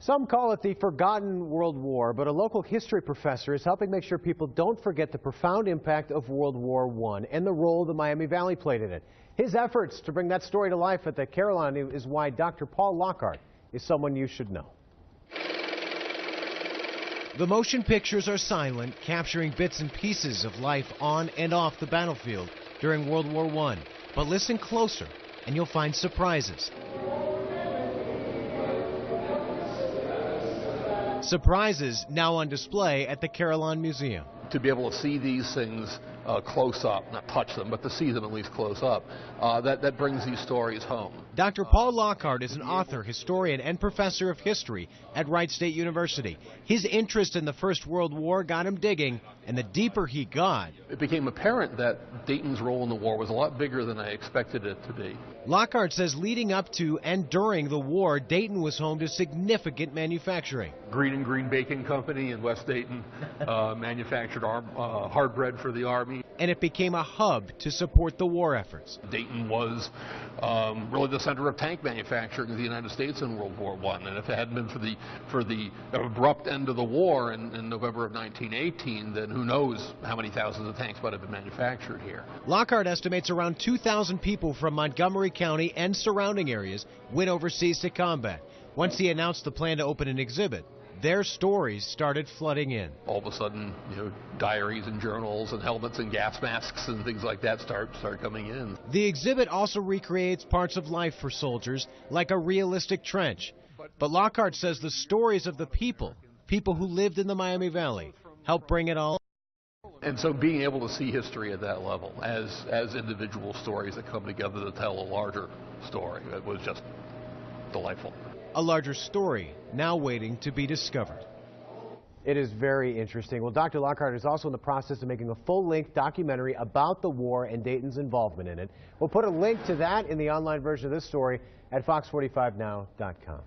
Some call it the forgotten World War, but a local history professor is helping make sure people don't forget the profound impact of World War I and the role the Miami Valley played in it. His efforts to bring that story to life at the Carillon is why Dr. Paul Lockhart is someone you should know. The motion pictures are silent, capturing bits and pieces of life on and off the battlefield during World War I. But listen closer, and you'll find surprises. Surprises now on display at the Carillon Museum. To be able to see these things close up, not touch them, but to see them at least close up, that brings these stories home. Dr. Paul Lockhart is an author, historian, and professor of history at Wright State University. His interest in the First World War got him digging, and the deeper he got, it became apparent that Dayton's role in the war was a lot bigger than I expected it to be. Lockhart says leading up to and during the war, Dayton was home to significant manufacturing. Green & Green Baking Company in West Dayton manufactured hard bread for the Army. And it became a hub to support the war efforts. Dayton was really the center of tank manufacturing in the United States in World War I. And if it hadn't been for the abrupt end of the war in November of 1918, then who knows how many thousands of tanks might have been manufactured here. Lockhart estimates around 2,000 people from Montgomery County and surrounding areas went overseas to combat. Once he announced the plan to open an exhibit, their stories started flooding in. All of a sudden, diaries and journals and helmets and gas masks and things like that start coming in. The exhibit also recreates parts of life for soldiers, like a realistic trench. But Lockhart says the stories of the people who lived in the Miami Valley, help bring it all. And so being able to see history at that level as individual stories that come together to tell a larger story, it was just delightful. A larger story now waiting to be discovered. It is very interesting. Well, Dr. Lockhart is also in the process of making a full-length documentary about the war and Dayton's involvement in it. We'll put a link to that in the online version of this story at fox45now.com.